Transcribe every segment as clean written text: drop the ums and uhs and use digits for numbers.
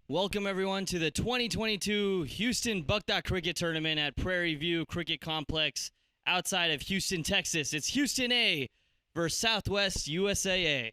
Welcome everyone to the 2022 Houston Buckdot Cricket Tournament at Prairie View Cricket Complex outside of Houston, Texas. It's Houston A versus Southwest USAA.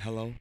Hello?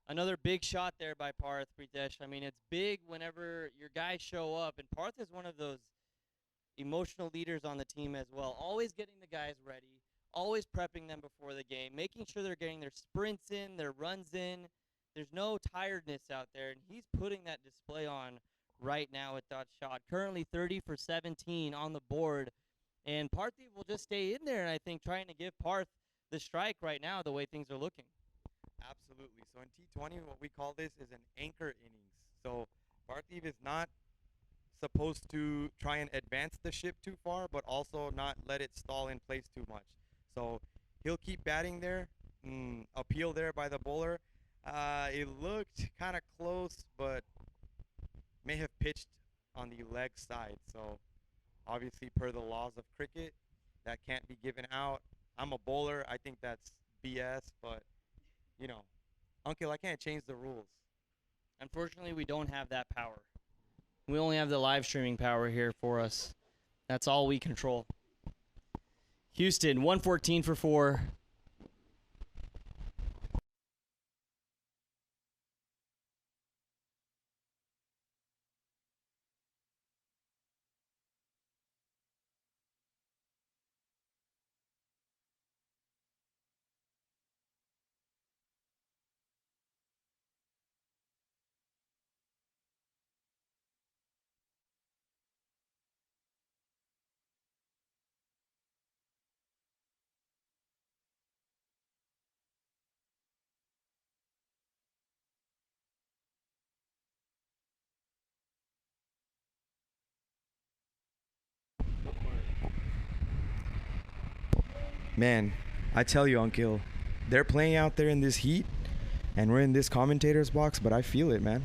Another big shot there by Parth, Pritesh. I mean, it's big whenever your guys show up, and Parth is one of those emotional leaders on the team as well. Always getting the guys ready, always prepping them before the game, making sure they're getting their sprints in, their runs in. There's no tiredness out there, and he's putting that display on right now with that shot. Currently 30 for 17 on the board, and Parthiv will just stay in there, and I think trying to give Parth the strike right now the way things are looking. Absolutely. So in T20, what we call this is an anchor innings. So Parthiv is not supposed to try and advance the ship too far, but also not let it stall in place too much. So he'll keep batting there. Appeal there by the bowler. It looked kind of close, but may have pitched on the leg side. So obviously, per the laws of cricket, that can't be given out. I'm a bowler. I think that's BS, but you know, Uncle, I can't change the rules. Unfortunately, we don't have that power. We only have the live streaming power here for us. That's all we control. Houston, 114 for 4. Man, I tell you, Uncle, they're playing out there in this heat, and we're in this commentator's box, but I feel it, man.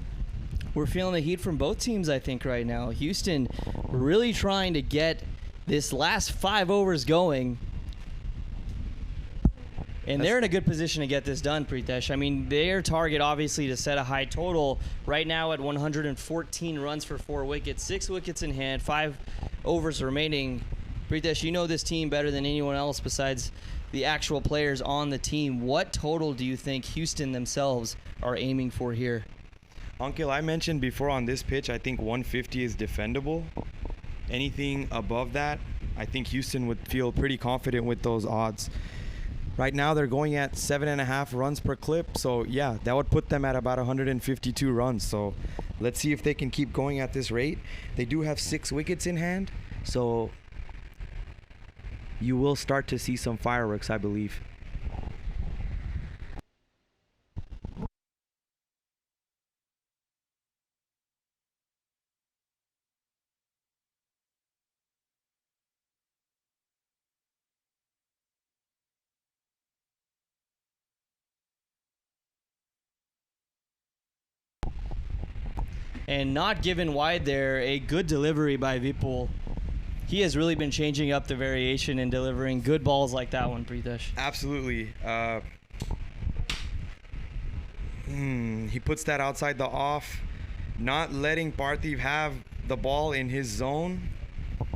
We're feeling the heat from both teams, I think, right now. Houston really trying to get this last 5 overs going. And they're in a good position to get this done, Pritesh. I mean, their target, obviously, to set a high total right now at 114 runs for 4 wickets, 6 wickets in hand, 5 overs remaining. Pritesh, you know this team better than anyone else besides the actual players on the team. What total do you think Houston themselves are aiming for here? Uncle, I mentioned before on this pitch, I think 150 is defendable. Anything above that, I think Houston would feel pretty confident with those odds. Right now, they're going at 7.5 runs per clip. So, yeah, that would put them at about 152 runs. So, let's see if they can keep going at this rate. They do have 6 wickets in hand. So, you will start to see some fireworks, I believe. And not given wide there, a good delivery by Vipul. He has really been changing up the variation and delivering good balls like that one, Pritesh. Absolutely. He puts that outside the off, not letting Parthiv have the ball in his zone.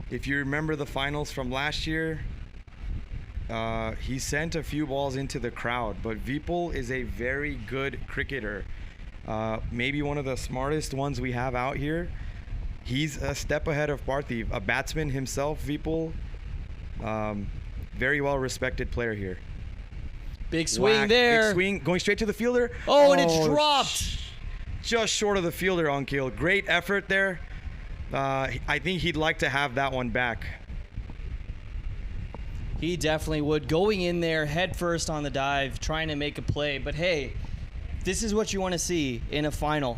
If you remember the finals from last year, he sent a few balls into the crowd, but Vipul is a very good cricketer. Maybe one of the smartest ones we have out here. He's a step ahead of Parthiv, a batsman himself, Vipul. Very well respected player here. Big swing there. Big swing, going straight to the fielder. Oh, and it's dropped. Just short of the fielder, Uncle. Great effort there. I think he'd like to have that one back. He definitely would. Going in there head first on the dive, trying to make a play. But hey, this is what you want to see in a final.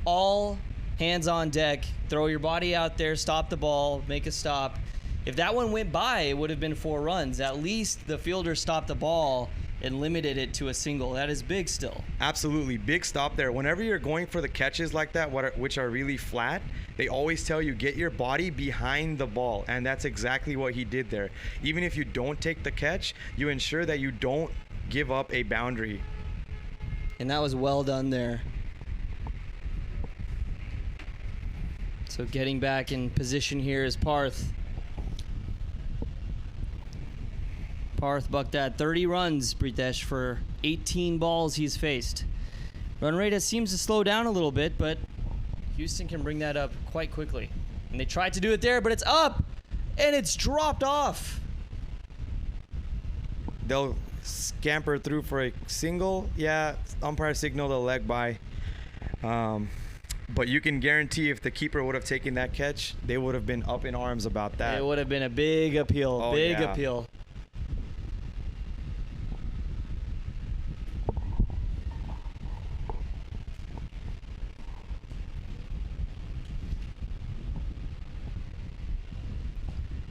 All hands on deck. Throw your body out there, stop the ball, make a stop. If that one went by, it would have been 4 runs. At least the fielder stopped the ball and limited it to a single. That is big still. Absolutely. Big stop there. Whenever you're going for the catches like that, which are really flat, they always tell you get your body behind the ball. And that's exactly what he did there. Even if you don't take the catch, you ensure that you don't give up a boundary. And that was well done there. So getting back in position here is Parth. Parth bucked at 30 runs, Pritesh, for 18 balls he's faced. Run rate seems to slow down a little bit, but Houston can bring that up quite quickly. And they tried to do it there, but it's up, and it's dropped off. They'll scamper through for a single. Yeah, umpire signaled a leg by. But you can guarantee if the keeper would have taken that catch, they would have been up in arms about that. It would have been a big appeal. Oh, big yeah. appeal.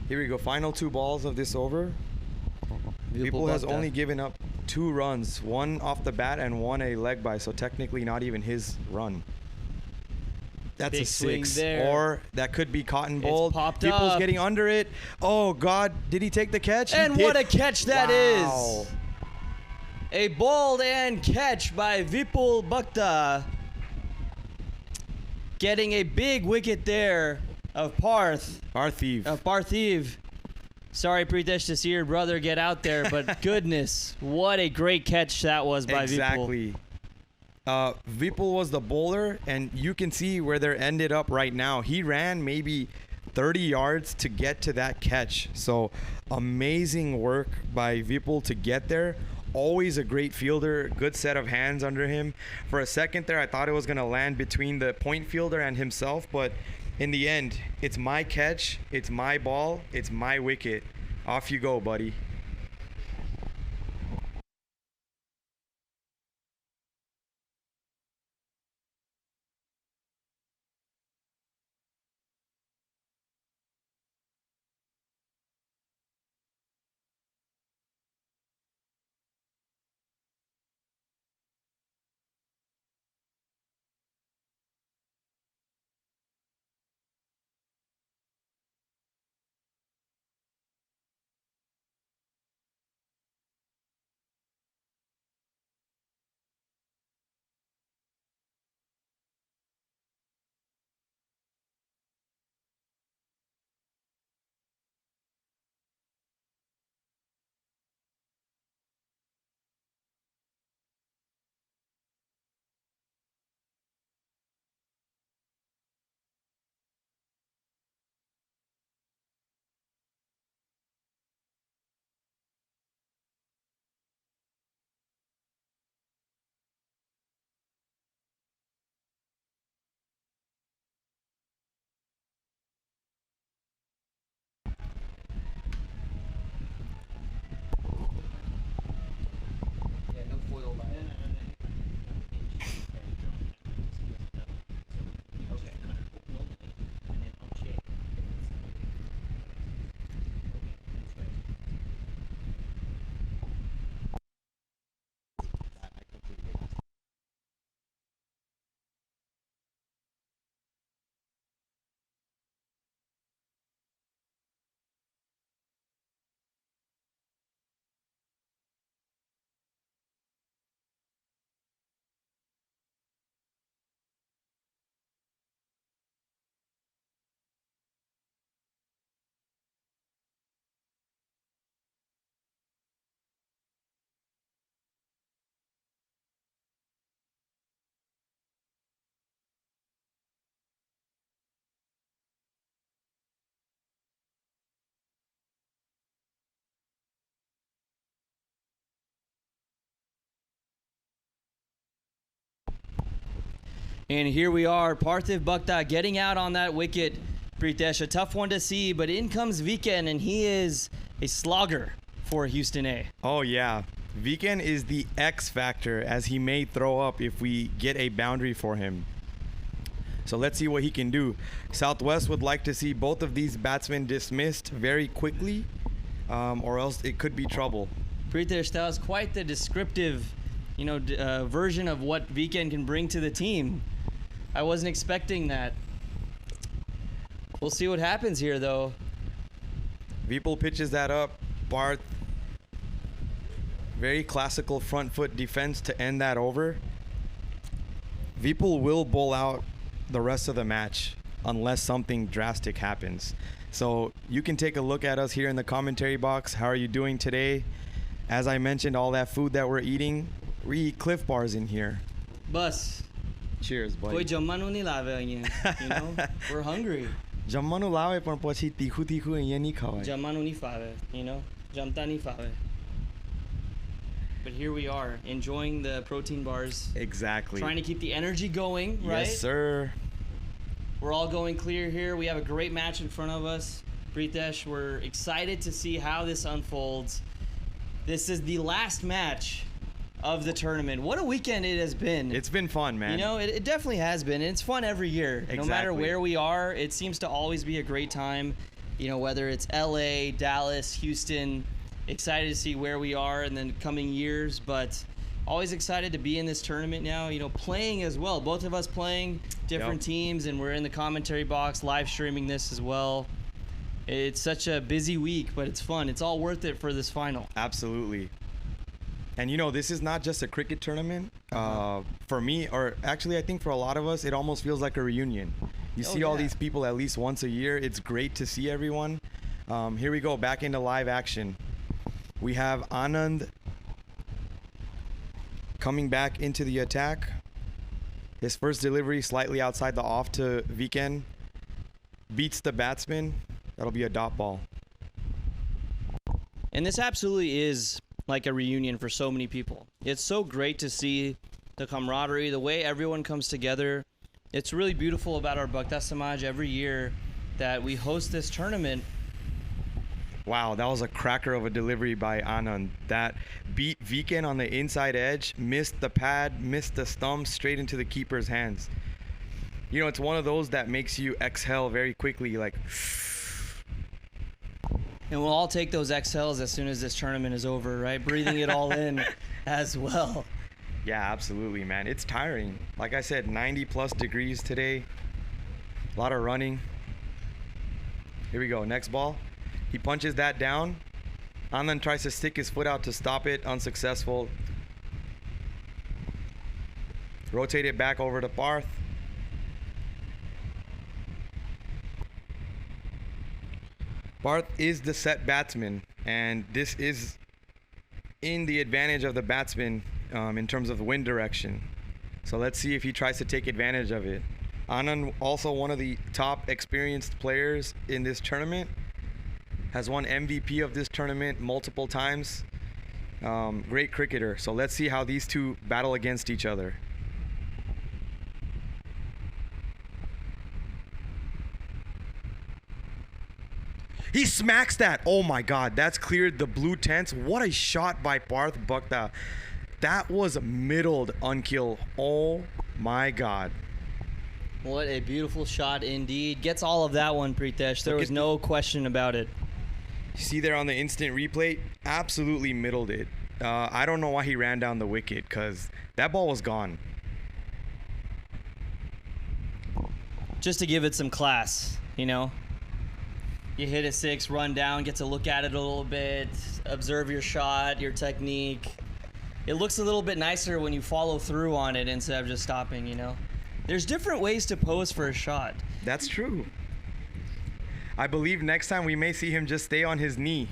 Here we go. Final 2 balls of this over. People has only given up 2 runs, 1 off the bat and 1 a leg by, so technically not even his run. That's Big a swing 6, there. or that could be cotton It's bowled. popped People's up. getting under it. Oh God, did he take the catch? And He what a did. catch that Wow. is! A bowled and catch by Vipul Bhakta. Getting a big wicket there of Parthiv. Sorry, Pritesh, to see your brother get out there, but goodness, what a great catch that was by Vipul. Exactly. Vipul was the bowler, and you can see where they're ended up right now. He ran maybe 30 yards to get to that catch. So amazing work by Vipul to get there. Always a great fielder, good set of hands under him. For a second there, I thought it was going to land between the point fielder and himself, but in the end, it's my catch, it's my ball, it's my wicket. Off you go, buddy. And here we are, Parthiv Bhakta getting out on that wicket. Pritesh, a tough one to see, but in comes Viken, and he is a slogger for Houston A. Oh, yeah. Viken is the X factor, as he may throw up if we get a boundary for him. So let's see what he can do. Southwest would like to see both of these batsmen dismissed very quickly, or else it could be trouble. Pritesh, that was quite the descriptive, version of what Viken can bring to the team. I wasn't expecting that. We'll see what happens here, though. Vipul pitches that up. Barth, very classical front foot defense to end that over. Vipul will bowl out the rest of the match unless something drastic happens. So you can take a look at us here in the commentary box. How are you doing today? As I mentioned, all that food that we're eating, we eat Cliff Bars in here. Bus. Cheers, કોઈ buddy. જમવાનું નહીં લાવે અહીંયા. You know, we're hungry. જમવાનું લાવે પણ પછી તીખું તીખું અહીંયા નહીં ખવાય. જમવાનું નહીં ફાવે. You know, જમતા નહીં ફાવે. But here we are, enjoying the protein bars, Exactly. trying to keep the energy going, right? Yes, sir. We're all going clear here. We have a great match in front of us. Pritesh, we're excited to see how this unfolds. This is the last match of the tournament. What a weekend it has been. It's been fun, man. You know, it definitely has been. And it's fun every year. No matter Exactly. where we are, it seems to always be a great time. You know, whether it's LA, Dallas, Houston, excited to see where we are in the coming years, but always excited to be in this tournament now, you know, playing as well. Both of us playing different teams, and we're in the commentary box live streaming this as well. It's such a busy week, but it's fun. It's all worth it for this final. Absolutely. And you know, this is not just a cricket tournament. For me, or actually I think for a lot of us, it almost feels like a reunion. You Oh, see all yeah. these people at least once a year. It's great to see everyone. Here we go, back into live action. We have Anand coming back into the attack. His first delivery slightly outside the off to Viken. Beats the batsman. That'll be a dot ball. And this absolutely is like a reunion for so many people. It's so great to see the camaraderie, the way everyone comes together. It's really beautiful about our Bhakta Samaj every year that we host this tournament. Wow, that was a cracker of a delivery by Anand. That beat Viken on the inside edge, missed the pad, missed the stump, straight into the keeper's hands. You know, it's one of those that makes you exhale very quickly, like, And we'll all take those exhales as soon as this tournament is over, right? Breathing it all in as well. yeah, absolutely, man. It's tiring. Like I said, 90 plus degrees today. A lot of running. Here we go, next ball. He punches that down. Anand tries to stick his foot out to stop it, unsuccessful. Rotate it back over to Parth. Parth is the set batsman, and this is in the advantage of the batsman in terms of the wind direction. So let's see if he tries to take advantage of it. Anand, also one of the top experienced players in this tournament, has won MVP of this tournament multiple times. Great cricketer. So let's see how these two battle against each other. He smacks that. Oh my God, that's cleared the blue tents. What a shot by Parth Bhakta. That was middled unkill. Oh my God. What a beautiful shot indeed. Gets all of that one, Pritesh. There Look was at no question about it. You see there on the instant replay, absolutely middled it. I don't know why he ran down the wicket, because that ball was gone. Just to give it some class, you know? You hit a six, run down, get to look at it a little bit, observe your shot, your technique. It looks a little bit nicer when you follow through on it instead of just stopping, you know? There's different ways to pose for a shot. That's true. I believe next time we may see him just stay on his knee.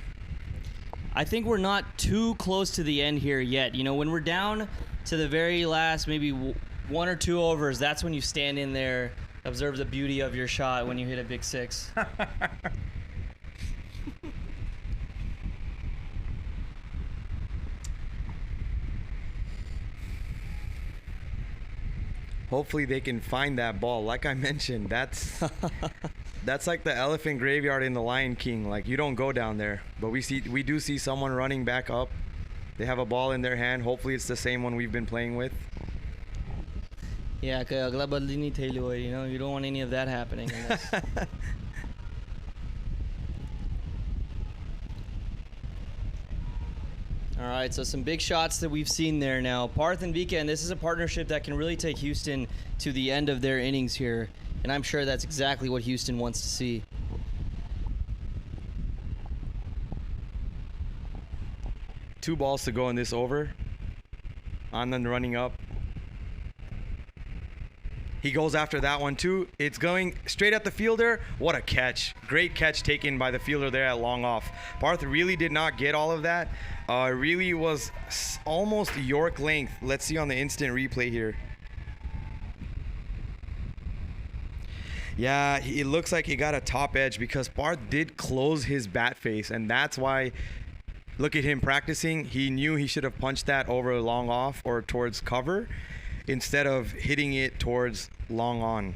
I think we're not too close to the end here yet. You know, when we're down to the very last, maybe one or two overs, that's when you stand in there, observe the beauty of your shot when you hit a big six. Hopefully they can find that ball. Like I mentioned, that's like the elephant graveyard in The Lion King. Like, you don't go down there, but we do see someone running back up. They have a ball in their hand. Hopefully it's the same one we've been playing with. Yeah, kaya agla badli nahi thaylo hai, you know, you don't want any of that happening in this. All right, so some big shots that we've seen there now. Parth and Vika, and this is a partnership that can really take Houston to the end of their innings here, and I'm sure that's exactly what Houston wants to see. Two balls to go in this over. Anand running up. He goes after that one too. It's going straight at the fielder. What a catch. Great catch taken by the fielder there at long off. Parth really did not get all of that. Really was almost York length. Let's see on the instant replay here. Yeah, it looks like he got a top edge because Parth did close his bat face, and that's why, look at him practicing. He knew he should have punched that over long off or towards cover instead of hitting it towards long on.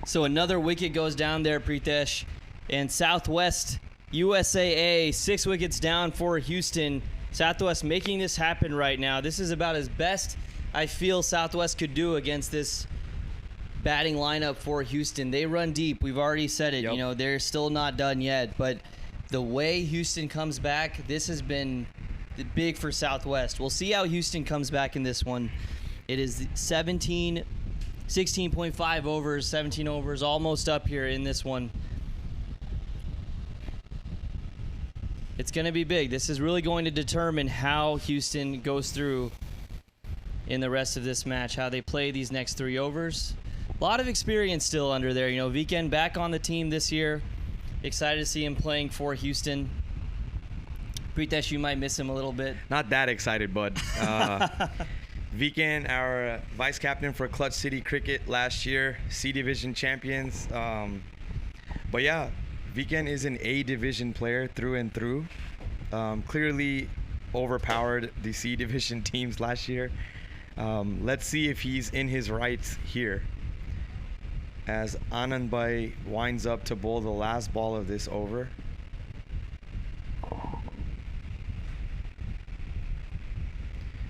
So another wicket goes down there, Pritesh. And Southwest USAA, 6 wickets down for Houston. Southwest making this happen right now. This is about as best I feel Southwest could do against this batting lineup for Houston. They run deep. We've already said it. Yep. You know, they're still not done yet. But the way Houston comes back, this has been big for Southwest. We'll see how Houston comes back in this one. It is 16.5 overs, 17 overs, almost up here in this one. It's going to be big. This is really going to determine how Houston goes through in the rest of this match, how they play these next 3 overs. A lot of experience still under there. You know, Weekend back on the team this year. Excited to see him playing for Houston. Pritesh, you might miss him a little bit. Not that excited, bud. Weekend, our vice captain for Clutch City Cricket last year, C Division champions. But yeah, Weekend is an A Division player through and through. Clearly overpowered the C Division teams last year. Let's see if he's in his rights here, as Anand Bhai winds up to bowl the last ball of this over.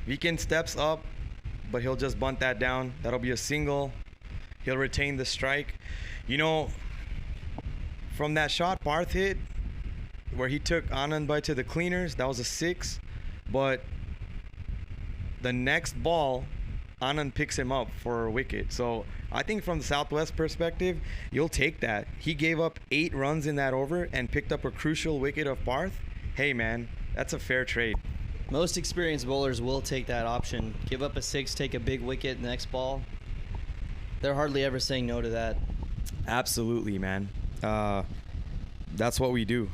Weekend steps up, but he'll just bunt that down. That'll be a single. He'll retain the strike. You know, from that shot Parth hit, where he took Anand Bhai to the cleaners, that was a 6. But the next ball, Anand picks him up for a wicket. So I think from the Southwest perspective, you'll take that. He gave up 8 runs in that over and picked up a crucial wicket of Parth. Hey man, that's a fair trade. Most experienced bowlers will take that option. Give up a 6, take a big wicket next ball. They're hardly ever saying no to that. Absolutely, man. That's what we do.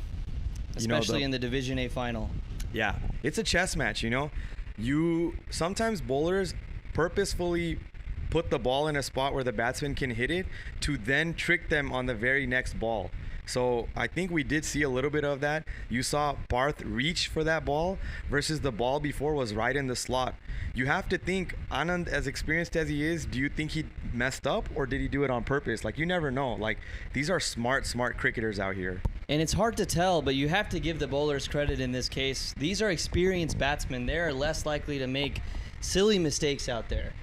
Especially in the Division A final. Yeah, it's a chess match, you know. Sometimes bowlers purposefully put the ball in a spot where the batsman can hit it to then trick them on the very next ball. So I think we did see a little bit of that. You saw Parth reach for that ball versus the ball before was right in the slot. You have to think, Anand, as experienced as he is, do you think he messed up or did he do it on purpose? Like, you never know. Like, these are smart cricketers out here. And it's hard to tell, but you have to give the bowlers credit in this case. These are experienced batsmen. They're less likely to make silly mistakes out there.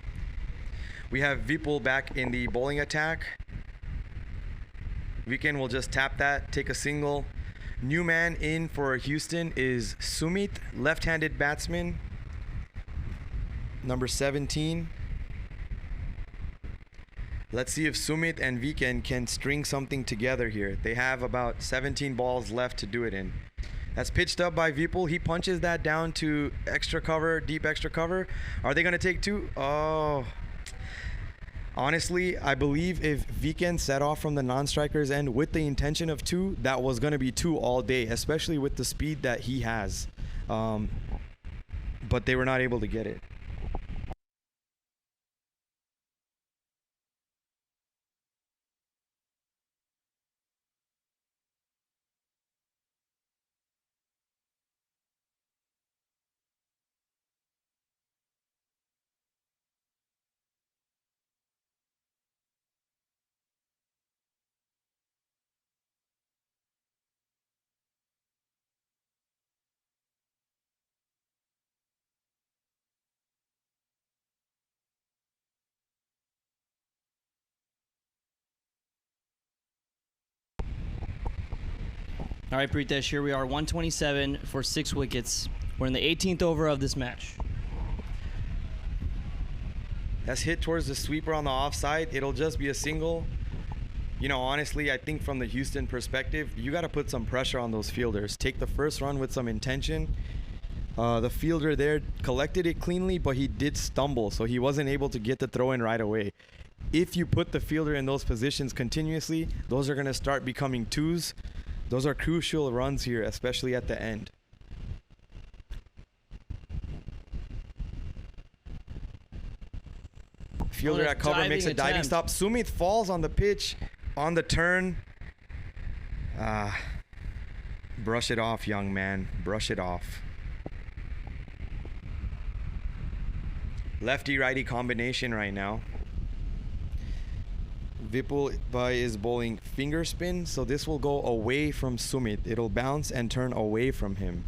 We have Vipul back in the bowling attack. Weekend will just tap that, take a single. New man in for Houston is Sumit, left-handed batsman, number 17. Let's see if Sumit and Weekend can string something together here. They have about 17 balls left to do it in. That's pitched up by Vipul. He punches that down to extra cover, deep extra cover. Are they going to take 2? Oh. Honestly, I believe if Weekend set off from the non-strikers end with the intention of 2, that was going to be 2 all day, especially with the speed that he has. But they were not able to get it. All right, Pritesh, here we are, 127 for 6 wickets. We're in the 18th over of this match. That's hit towards the sweeper on the offside. It'll just be a single. You know, honestly, I think from the Houston perspective, you got to put some pressure on those fielders. Take the first run with some intention. The fielder there collected it cleanly, but he did stumble, so he wasn't able to get the throw in right away. If you put the fielder in those positions continuously, those are going to start becoming 2s. Those are crucial runs here, especially at the end. Fielder a at cover makes a diving attempt. stop. Sumit falls on the pitch, on the turn. Brush it off, young man. Brush it off. Lefty-righty combination right now. Vipul Bhai is bowling finger spin, so this will go away from Sumit. It'll bounce and turn away from him.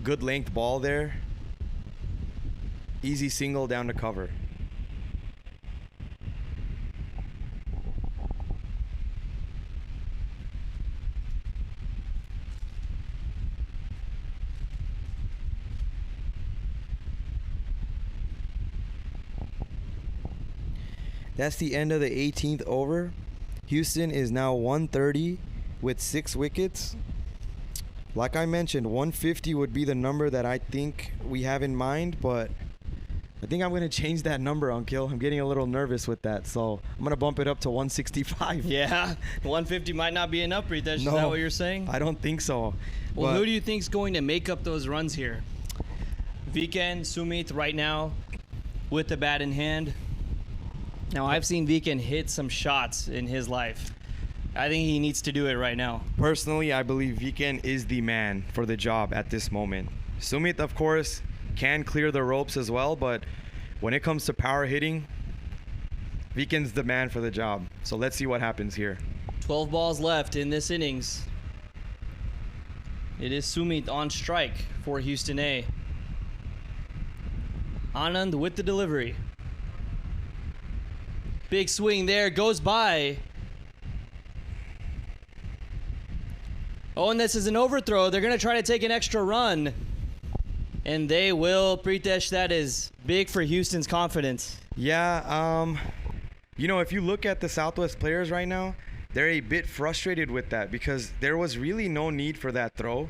Good length ball there. Easy single down to cover. That's the end of the 18th over. Houston is now 130 with 6 wickets. Like I mentioned, 150 would be the number that I think we have in mind, but I think I'm going to change that number, Ankil. I'm getting a little nervous with that, so I'm going to bump it up to 165. Yeah, 150 might not be enough, Ritesh. Is that what you're saying? I don't think so. Well, who do you think is going to make up those runs here? Viken, Sumit right now with the bat in hand. Now, I've seen Viken hit some shots in his life. I think he needs to do it right now. Personally, I believe Viken is the man for the job at this moment. Sumit, of course, can clear the ropes as well, but when it comes to power hitting, Viken's the man for the job. So let's see what happens here. 12 balls left in this innings. It is Sumit on strike for Houston A. Anand with the delivery. Big swing there, goes by. Oh, and this is an overthrow. They're going to try to take an extra run. And they will. Pritesh, that is big for Houston's confidence. Yeah, you know, if you look at the Southwest players right now, they're a bit frustrated with that because there was really no need for that throw.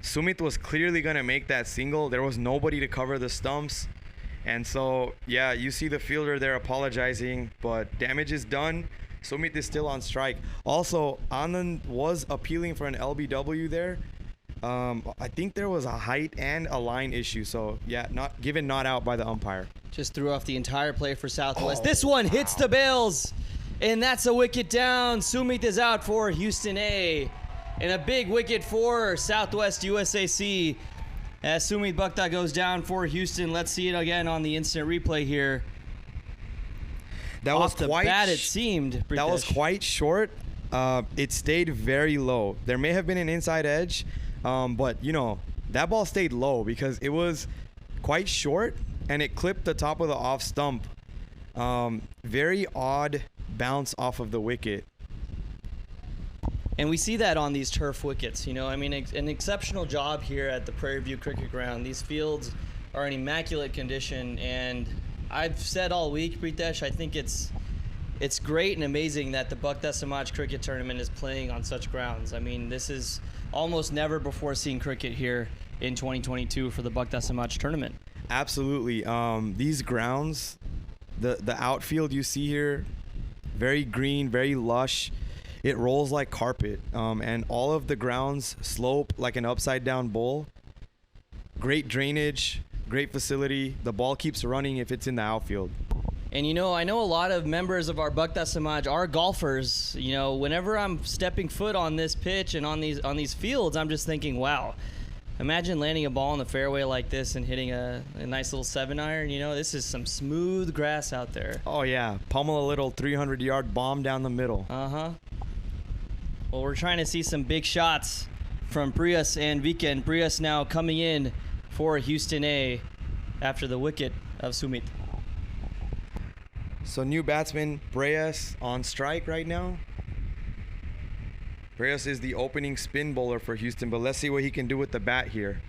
Sumit was clearly going to make that single. There was nobody to cover the stumps. And so, yeah, you see the fielder there apologizing, but damage is done. Sumit is still on strike. Also, Anand was appealing for an LBW there. I think there was a height and a line issue. So, yeah, not out by the umpire. Just threw off the entire play for Southwest. This one hits the bails, and that's a wicket down. Sumit is out for Houston A. And a big wicket for Southwest USAC. As Sumit Bhakta goes down for Houston. Let's see it again on the instant replay here. That Off was quite the bat, it seemed. That was Pritesh. quite short. It stayed very low. There may have been an inside edge, but you know that ball stayed low because it was quite short and it clipped the top of the off stump. Very odd bounce off of the wicket. And we see that on these turf wickets. You know, I mean, an exceptional job here at the Prairie View Cricket Ground. These fields are in immaculate condition, and I've said all week, Pritesh, I think it's great and amazing that the Bhakta Samaj Cricket Tournament is playing on such grounds. I mean, this is almost never before seen cricket here in 2022 for the Bhakta Samaj Tournament. Absolutely. These grounds, the outfield you see here, very green, very lush. It rolls like carpet, and all of the grounds slope like an upside-down bowl. Great drainage, great facility. The ball keeps running if it's in the outfield. And, you know, I know a lot of members of our Bhakta Samaj are golfers. You know, whenever I'm stepping foot on this pitch and on these fields, I'm just thinking, wow, imagine landing a ball in the fairway like this and hitting a nice little 7-iron. You know, this is some smooth grass out there. Oh, yeah. Pummel a little 300-yard bomb down the middle. Uh-huh. Well, we're trying to see some big shots from Priyas and Viken. Priyas now coming in for Houston A after the wicket of Sumit. So new batsman Preyas on strike right now. Preyas is the opening spin bowler for Houston, but let's see what he can do with the bat here.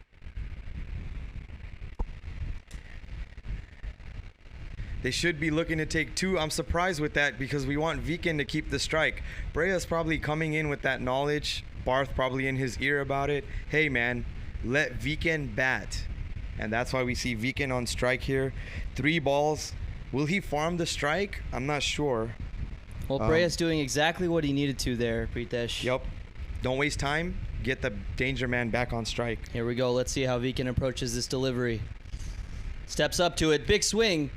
They should be looking to take 2. I'm surprised with that because we want Viken to keep the strike. Preyas probably coming in with that knowledge. Barth probably in his ear about it. Hey, man, let Viken bat. And that's why we see Viken on strike here. 3 balls. Will he farm the strike? I'm not sure. Well, Preyas doing exactly what he needed to there, Pritesh. Yep. Don't waste time. get the danger man back on strike. Here we go. Let's see how Viken approaches this delivery. Steps up to it. Big swing.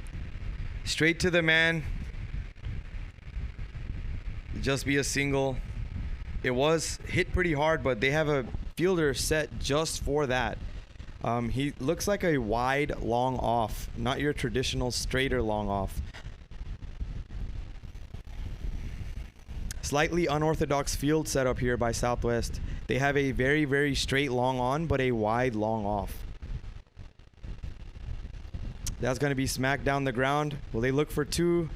Straight to the man. Just be a single. It was hit pretty hard, but they have a fielder set just for that. He looks like a wide long off, not your traditional straighter long off. Slightly unorthodox field setup here by Southwest. They have a very, very straight long on, but a wide long off. That's going to be smacked down the ground. Will they look for two?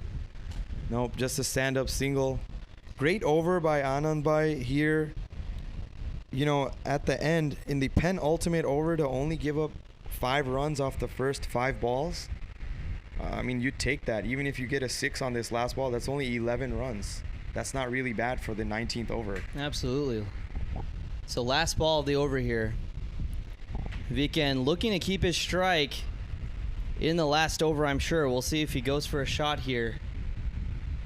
Nope, just a stand-up single. Great over by Anandbhai here. You know, at the end, in the penultimate over, to only give up 5 runs off the first 5 balls. I mean, you take that. Even if you get a 6 on this last ball, that's only 11 runs. That's not really bad for the 19th over. Absolutely. So last ball of the over here. Viken looking to keep his strike in the last over, I'm sure. We'll see if he goes for a shot here.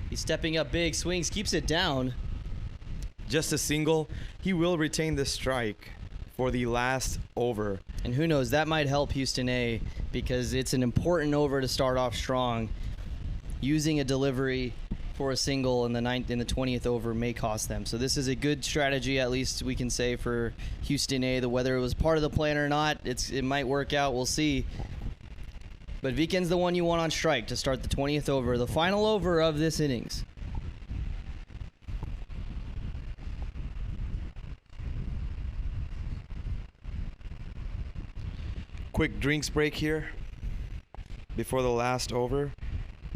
He's stepping up big, swings, keeps it down. Just a single. He will retain the strike for the last over. And who knows, that might help Houston A, because it's an important over to start off strong. Using a delivery for a single in the 20th over may cost them. So this is a good strategy, at least we can say, for Houston A. Whether it was part of the plan or not, it might work out. We'll see. But Viken's the one you want on strike to start the 20th over, the final over of this innings. Quick drinks break here before the last over.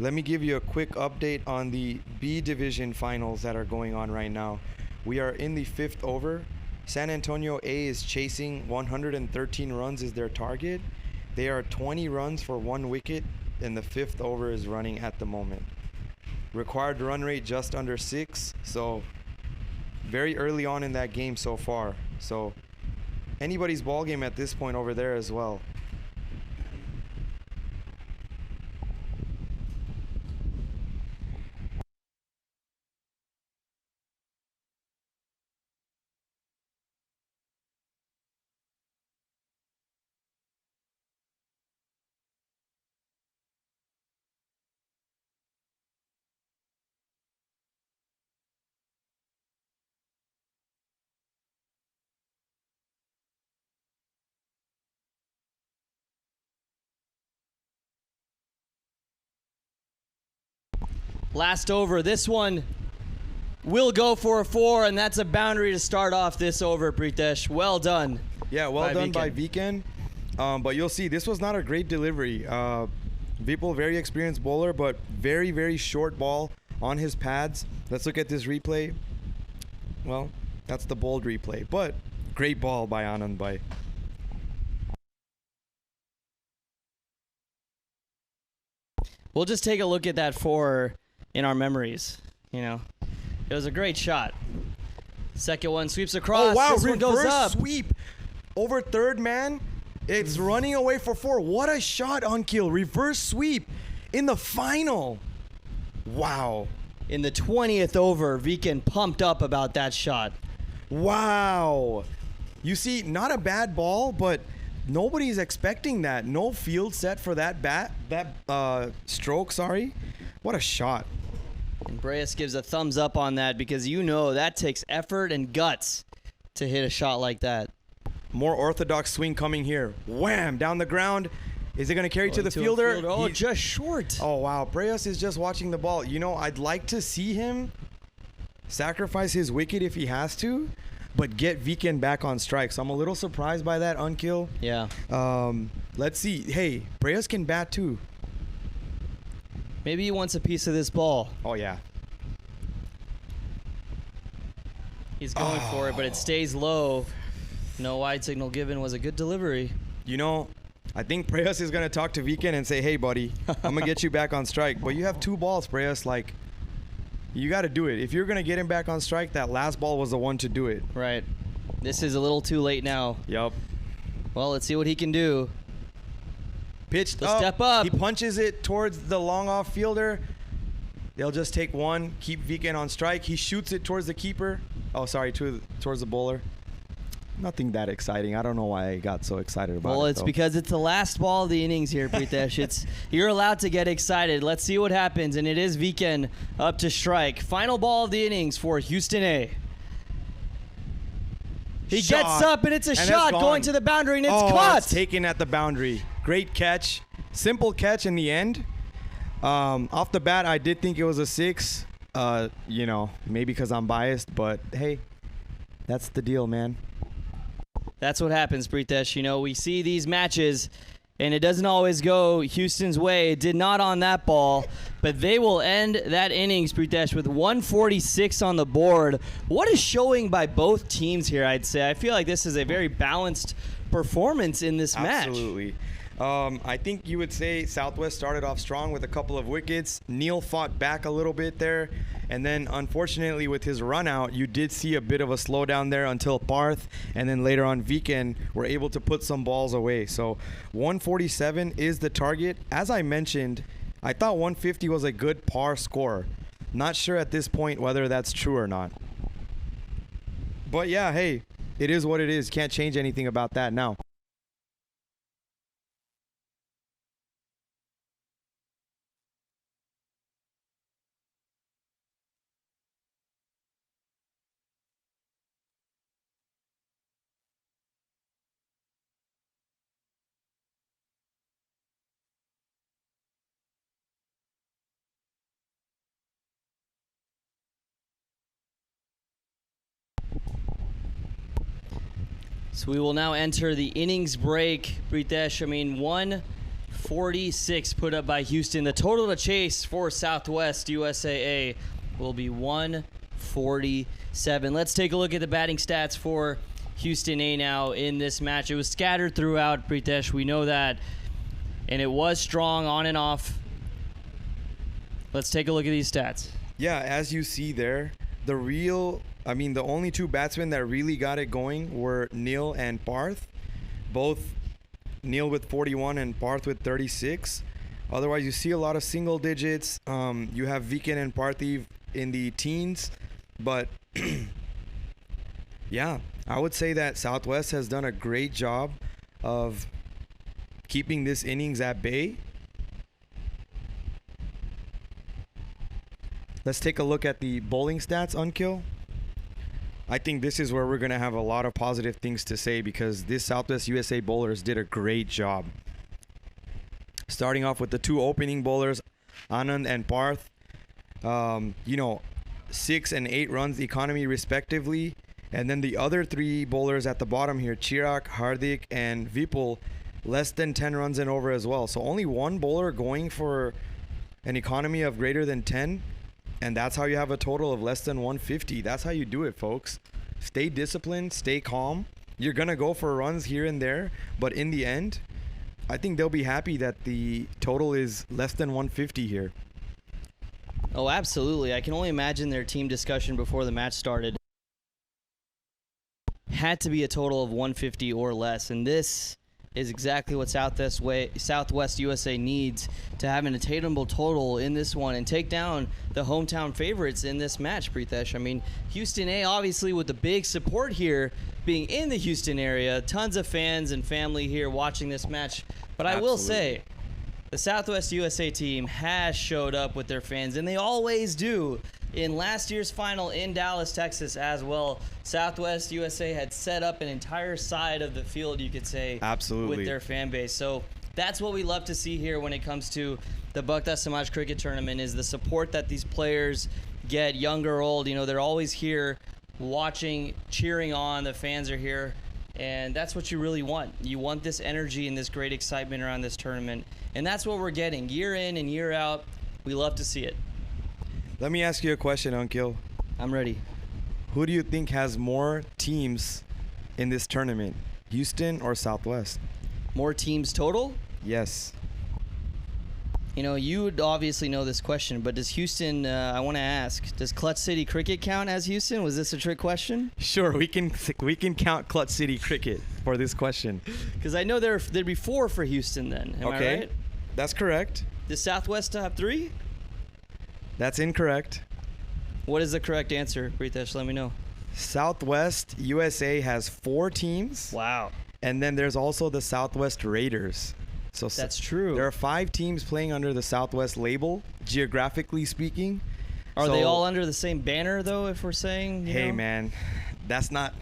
Let me give you a quick update on the B Division finals that are going on right now. We are in the 5th over. San Antonio A is chasing 113 runs is their target. They are 20 runs for 1 wicket, and the 5th over is running at the moment. Required run rate just under 6, so very early on in that game so far. So anybody's ball game at this point over there as well. Last over. This one will go for a 4, and that's a boundary to start off this over, Pritesh. Well done. Yeah, well done by Viken. Viken. But you'll see, this was not a great delivery. Vipul, very experienced bowler, but very, very short ball on his pads. Let's look at this replay. Well, that's the bold replay, but great ball by Anandbhai. We'll just take a look at that 4 in our memories. You know, it was a great shot. Second one sweeps across. Oh, wow, this one goes reverse up. sweep over third man. It's running away for 4. What a shot, Unkil. Reverse sweep in the final. Wow. In the 20th over, Viken pumped up about that shot. Wow. You see, not a bad ball, but nobody's expecting that. No field set for that stroke, sorry. What a shot. And Breas gives a thumbs up on that, because you know that takes effort and guts to hit a shot like that. More orthodox swing coming here. Wham! Down the ground. Is it going to carry to the fielder? Oh, just short. Oh, wow. Breas is just watching the ball. You know, I'd like to see him sacrifice his wicket if he has to, but get Viken back on strike. So I'm a little surprised by that, Unkil. Yeah. Let's see. Hey, Breas can bat too. Maybe he wants a piece of this ball. Oh, yeah. He's going for it, but it stays low. No wide signal given. Was a good delivery. You know, I think Breas is going to talk to Viken and say, hey, buddy, I'm going to get you back on strike. But you have 2 balls, Breas. Like, you got to do it. If you're going to get him back on strike, that last ball was the one to do it. Right. This is a little too late now. Yup. Well, let's see what he can do. Pitched Let's up. step up. He punches it towards the long off fielder. They'll just take 1, keep Viken on strike. He shoots it towards the keeper. Oh, sorry, towards the bowler. nothing that exciting. I don't know why I got so excited about it. Well, it's though. because it's the last ball of the innings here, Pritesh. You're allowed to get excited. Let's see what happens, and it is Viken up to strike. Final ball of the innings for Houston A. He Shot. gets up, and it's a And shot it's going gone. to the boundary, and it's Oh, caught. it's taken at the boundary. Great catch. Simple catch in the end. Off the bat, I did think it was a 6. Maybe because I'm biased, but hey, that's the deal, man. That's what happens, Pritesh. We see these matches, and it doesn't always go Houston's way. It did not on that ball, but they will end that innings, Pritesh, with 146 on the board. What is showing by both teams here, I'd say? I feel like this is a very balanced performance in this match. Absolutely. I think you would say Southwest started off strong with a couple of wickets. Neil fought back a little bit there. And then, unfortunately, with his run out, you did see a bit of a slowdown there until Parth. And then later on, Viken were able to put some balls away. So 147 is the target. As I mentioned, I thought 150 was a good par score. Not sure at this point whether that's true or not. But yeah, hey, it is what it is. Can't change anything about that now. So we will now enter the innings break, Pritesh. 146 put up by Houston. The total to chase for Southwest USAA will be 147. Let's take a look at the batting stats for Houston A now in this match. It was scattered throughout, Pritesh. We know that. And it was strong on and off. Let's take a look at these stats. Yeah, as you see there, the only 2 batsmen that really got it going were Neil and Parth. Both Neil with 41 and Parth with 36. Otherwise, you see a lot of single digits. You have Viken and Parthiv in the teens. But, yeah, I would say that Southwest has done a great job of keeping this innings at bay. Let's take a look at the bowling stats, Unkill. I think this is where we're going to have a lot of positive things to say because this Southwest USA bowlers did a great job. Starting off with the 2 opening bowlers, Anand and Parth. 6 and 8 runs economy respectively. And then the other 3 bowlers at the bottom here, Chirag, Hardik, and Vipul, less than 10 runs and over as well. So only 1 bowler going for an economy of greater than 10. And that's how you have a total of less than 150. That's how you do it, folks. Stay disciplined, stay calm. You're going to go for runs here and there. But in the end, I think they'll be happy that the total is less than 150 here. Oh, absolutely. I can only imagine their team discussion before the match started. Had to be a total of 150 or less. And this is exactly what Southwest USA needs to have an attainable total in this one and take down the hometown favorites in this match, Pritesh. Houston A, obviously, with the big support here, being in the Houston area, tons of fans and family here watching this match. But I will say, the Southwest USA team has showed up with their fans, and they always do. In last year's final in Dallas, Texas as well, Southwest USA had set up an entire side of the field, you could say, Absolutely, with their fan base. So that's what we love to see here when it comes to the Bhakta Samaj Cricket Tournament, is the support that these players get, young or old. They're always here watching, cheering on. The fans are here, and that's what you really want. You want this energy and this great excitement around this tournament, and that's what we're getting year in and year out. We love to see it. Let me ask you a question, Unkill. I'm ready. Who do you think has more teams in this tournament, Houston or Southwest? More teams total? Yes. You would obviously know this question, but does Houston, I want to ask, does Clutch City Cricket count as Houston? Was this a trick question? Sure, we can count Clutch City Cricket for this question. Because I know there'd be 4 for Houston then. Am I right? That's correct. Does Southwest have 3? That's incorrect. What is the correct answer, Pritesh? Let me know. Southwest USA has 4 teams. Wow. And then there's also the Southwest Raiders. So That's true. There are 5 teams playing under the Southwest label, geographically speaking. Are they So- all under the same banner, though, if we're saying? You Hey, know? man, let's not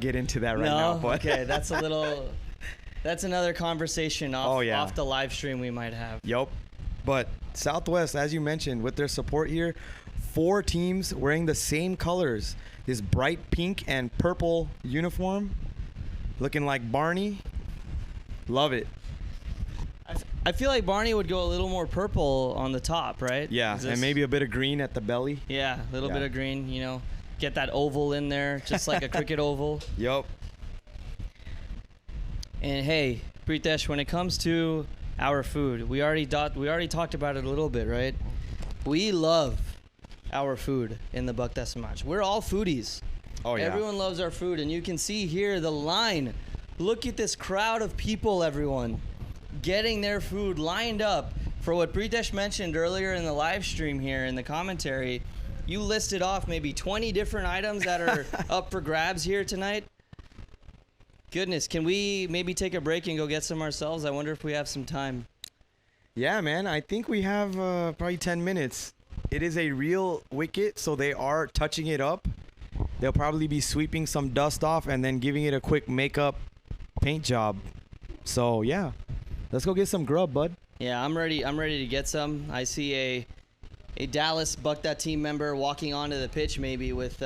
get into that right no? now. But Okay, that's a little. That's another conversation off, Oh, yeah. off the live stream we might have. Yup. But Southwest, as you mentioned, with their support here, 4 teams wearing the same colors. This bright pink and purple uniform, looking like Barney. Love it. I feel like Barney would go a little more purple on the top, right? Yeah, Is this- and maybe a bit of green at the belly. Yeah, a little Yeah. bit of green, you know. Get that oval in there, just like a cricket oval. Yup. And hey, Pritesh, when it comes to our food, we already talked about it a little bit, right? We love our food in the Buck Desamach. We're all foodies. Oh, yeah. Everyone loves our food, and you can see here the line. Look at this crowd of people, everyone, getting their food lined up for what Pritesh mentioned earlier in the live stream here in the commentary. You listed off maybe 20 different items that are up for grabs here tonight. Goodness, can we maybe take a break and go get some ourselves? I wonder if we have some time. Yeah, man. I think we have probably 10 minutes. It is a real wicket, so they are touching it up. They'll probably be sweeping some dust off and then giving it a quick makeup paint job. So, yeah. Let's go get some grub, bud. Yeah, I'm ready to get some. I see a Dallas Buck That team member walking onto the pitch maybe with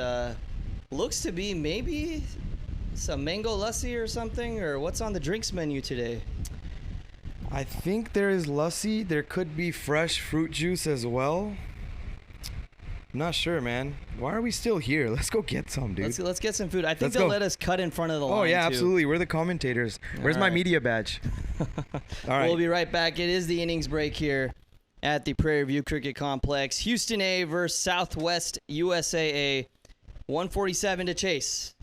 looks to be maybe some mango lassi or something, or what's on the drinks menu today? I think there is lassi. There could be fresh fruit juice as well. I'm not sure, man. Why are we still here? Let's go get some, dude. Let's get some food. I think Let's they'll go. let us cut in front of the line. Oh, yeah, too. absolutely. We're the commentators. Where's All my right. media badge? All right. We'll be right back. It is the innings break here at the Prairie View Cricket Complex. Houston A versus Southwest USAA. 147 to chase.